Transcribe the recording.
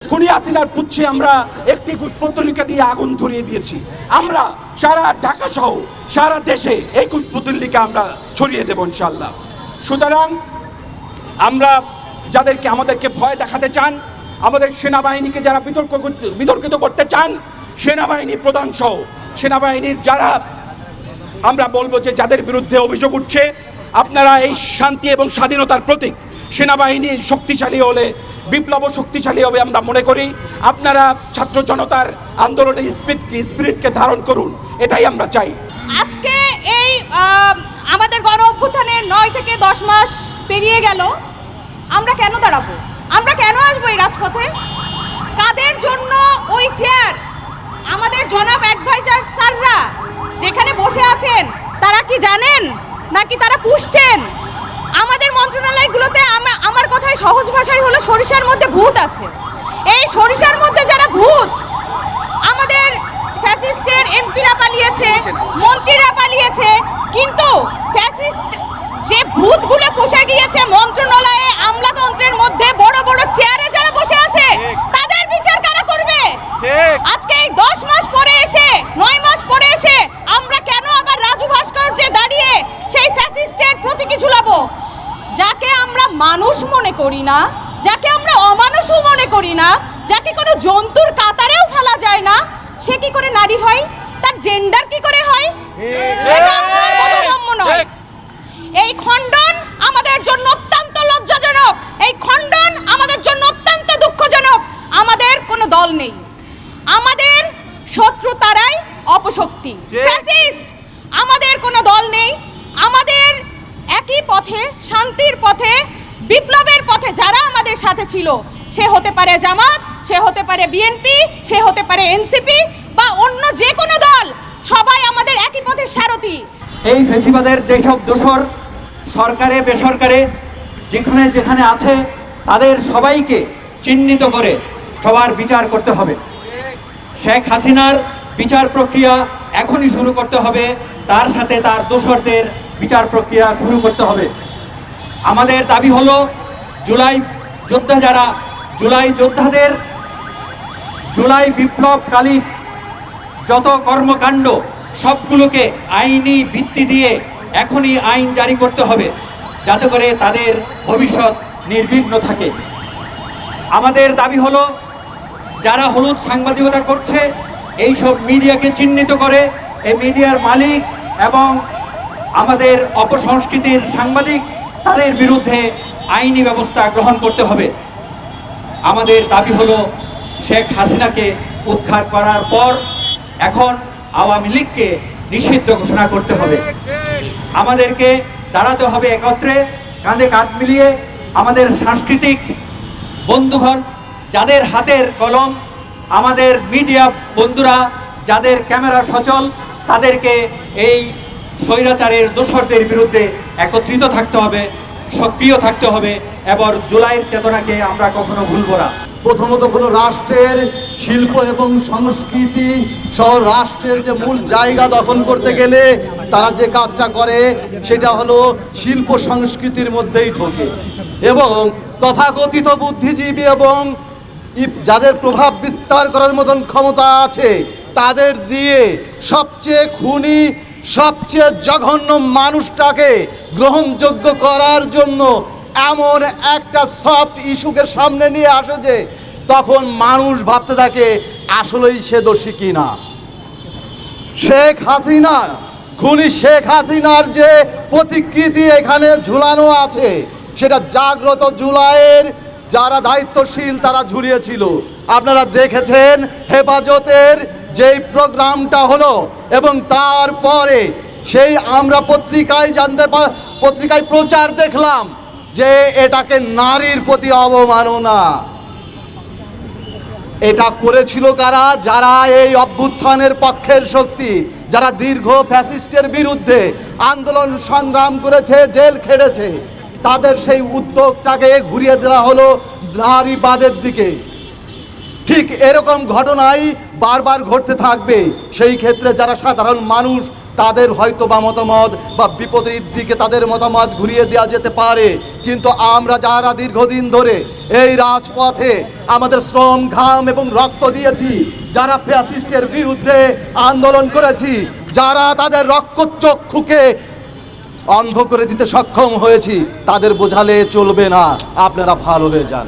খুনি হাসিনার পুচ্ছে আমরা একটি কুশপুতলিকা দিয়ে আগুন ধরিয়ে দিয়েছি। আমরা সারা ঢাকা সহ সারা দেশে এই কুশপুতলিকা আমরা ছড়িয়ে দেব ইনশাআল্লাহ। সুতরাং আমরা যাদেরকে আমাদেরকে ভয় দেখাতে চান, আমাদের সেনাবাহিনীকে যারা বিতর্কিত করতে চান, সেনাবাহিনী প্রধান সহ সেনাবাহিনীর যারা আমরা বলবো যে যাদের বিরুদ্ধে অভিযোগ উঠছে, আপনারা এই শান্তি এবং স্বাধীনতার প্রতীক সেনাবাহিনী শক্তিশালী হলে বিপ্লব শক্তিশালী হবে আমরা মনে করি। আপনারা ছাত্র জনতার আন্দোলনের স্পিরিটকে ধারণ করুন, এটাই আমরা চাই। আজকে এই আমাদের গণ অভ্যুত্থানের 9 থেকে 10 মাস পেরিয়ে গেল। আমরা কেন দাঁড়াবো? আমরা কেন আসবো এই রাজপথে? কাদের জন্য ওই চেয়ার? আমাদের জনাব অ্যাডভাইজার স্যাররা যেখানে বসে আছেন তারা কি জানেন নাকি তারা পুষছেন? আমাদের মন্ত্রণালয়গুলোতে আমার কথায় সহজ ভাষায় হলো সরিষার মধ্যে ভূত আছে। এই সরিষার মধ্যে যারা ভূত, আমাদের ফ্যাসিস্টের এমপিরা পালিয়েছে, মন্ত্রীরা পালিয়েছে, কিন্তু ফ্যাসিস্ট যে ভূতগুলো পোষা গিয়েছে মন্ত্রণালয়ে আমলাতন্ত্রের মধ্যে বড় বড় চেয়ারে যারা বসে আছে, তাদের বিচার কারা করবে? আজকে এই 10 মাস পরে এসে 9 মাস পরে এসে আমরা কেন আবার রাজু ভাস্কর্যে দাঁড়িয়ে সেই ফ্যাসিস্টের প্রতীকী ঝুলাবো? যাকে আমরা মানুষ মনে করি না, যাকে আমরা অমানুষও মনে করি না, যাকে কোনো জন্তুর কাতারেও ফেলা যায় না, সে কি করে নারী হয়? তার জেন্ডার কি করে হয়? এই খণ্ডন আমাদের জন্য অত্যন্ত লজ্জাজনক, এই খণ্ডন আমাদের জন্য অত্যন্ত দুঃখজনক। আমাদের কোনো দল নেই, আমাদের শত্রু তারাই অপশক্তি, ফ্যাসিস্ট। আমাদের কোনো দল নেই, আমাদের একই পথে, শান্তির পথে, বিপ্লবের পথে যারা আমাদের সাথে ছিল, সে হতে পারে জামাত, সে হতে পারে বিএনপি, সে হতে পারে এনসিপি বা অন্য যে কোনো দল, সবাই আমাদের একই পথের সারথি। এই ফেসিবাদের যেসব দোসর সরকারে বেসরকারে যেখানে যেখানে আছে তাদের সবাইকে চিহ্নিত করে সবার বিচার করতে হবে। শেখ হাসিনার বিচার প্রক্রিয়া এখনই শুরু করতে হবে, তার সাথে তার দোসরদের বিচার প্রক্রিয়া শুরু করতে হবে। আমাদের দাবি হলো জুলাই যোদ্ধা যারা, জুলাই যোদ্ধাদের জুলাই বিপ্লবকালীন যত কর্মকাণ্ড সবগুলোকে আইনি ভিত্তি দিয়ে এখনই আইন জারি করতে হবে, যাতে করে তাদের ভবিষ্যৎ নির্বিঘ্ন থাকে। আমাদের দাবি হলো যারা হলুদ সাংবাদিকতা করছে, এই সব মিডিয়াকে চিহ্নিত করে এই মিডিয়ার মালিক এবং আমাদের অপসংস্কৃতির সাংবাদিক, তাদের বিরুদ্ধে আইনি ব্যবস্থা গ্রহণ করতে হবে। আমাদের দাবি হলো শেখ হাসিনাকে উদ্ধার করার পর এখন আওয়ামী লীগকে নিষিদ্ধ ঘোষণা করতে হবে। আমাদেরকে দাঁড়াতে হবে একত্রে, কাঁধে কাঁধ মিলিয়ে। আমাদের সাংস্কৃতিক বন্ধুগণ, যাদের হাতের কলম, আমাদের মিডিয়া বন্ধুরা যাদের ক্যামেরা সচল, তাদেরকে এই স্বৈরাচারের দোসরদের বিরুদ্ধে একত্রিত থাকতে হবে, সক্রিয় থাকতে হবে এবং জুলাইয়ের চেতনাকে আমরা কখনো ভুলব না। প্রথমত কোনো রাষ্ট্রের শিল্প এবং সংস্কৃতি সহ রাষ্ট্রের যে মূল জায়গা দখল করতে গেলে তারা যে কাজটা করে সেটা হলো শিল্প সংস্কৃতির মধ্যেই ঢোকে এবং তথাকথিত বুদ্ধিজীবী এবং যাদের প্রভাব বিস্তার করার মতন ক্ষমতা আছে তাদের দিয়ে সবচেয়ে খুনি, সবচেয়ে জঘন্য মানুষটাকে গ্রহণযোগ্য করার জন্য এমন একটা সফট ইস্যুকে সামনে নিয়ে আসে যে তখন মানুষ ভাবতে থাকে আসলেই সে দোষী কিনা। শেখ হাসিনা, খুনি শেখ হাসিনার যে প্রতিকৃতি এখানে ঝুলানো আছে সেটা জাগ্রত জুলাইয়ের যারা দায়িত্বশীল তারা ঝুলিয়েছিল। আপনারা দেখেছেন হেফাজতের যেই প্রোগ্রামটা হলো এবং তারপরে সেই আমরা পত্রিকায় প্রচার দেখলাম যে এটাকে নারীর প্রতি অবমাননা। এটা করেছিল কারা? যারা এই অভ্যুত্থানের পক্ষের শক্তি, যারা দীর্ঘ ফ্যাসিস্টের বিরুদ্ধে আন্দোলন সংগ্রাম করেছে, জেল খেটেছে, তাদের সেই উদ্যোগটাকে ঘুরিয়ে দেওয়া হলো নারীবাদের দিকে। ঠিক এরকম ঘটনাই বারবার ঘটতে থাকবে। সেই ক্ষেত্রে যারা সাধারণ মানুষ তাদের হয়তো বা মতামত বা বিপরীত দিকে তাদের মতামত ঘুরিয়ে দেওয়া যেতে পারে, কিন্তু আমরা যারা দীর্ঘদিন ধরে এই রাজপথে আমাদের শ্রম ঘাম এবং রক্ত দিয়েছি, যারা ফ্যাসিস্টের বিরুদ্ধে আন্দোলন করেছি, যারা তাদের রক্তচক্ষুকে অন্ধ করে দিতে সক্ষম হয়েছি, তাদের বোঝালে চলবে না। আপনারা ভালো হয়ে যান।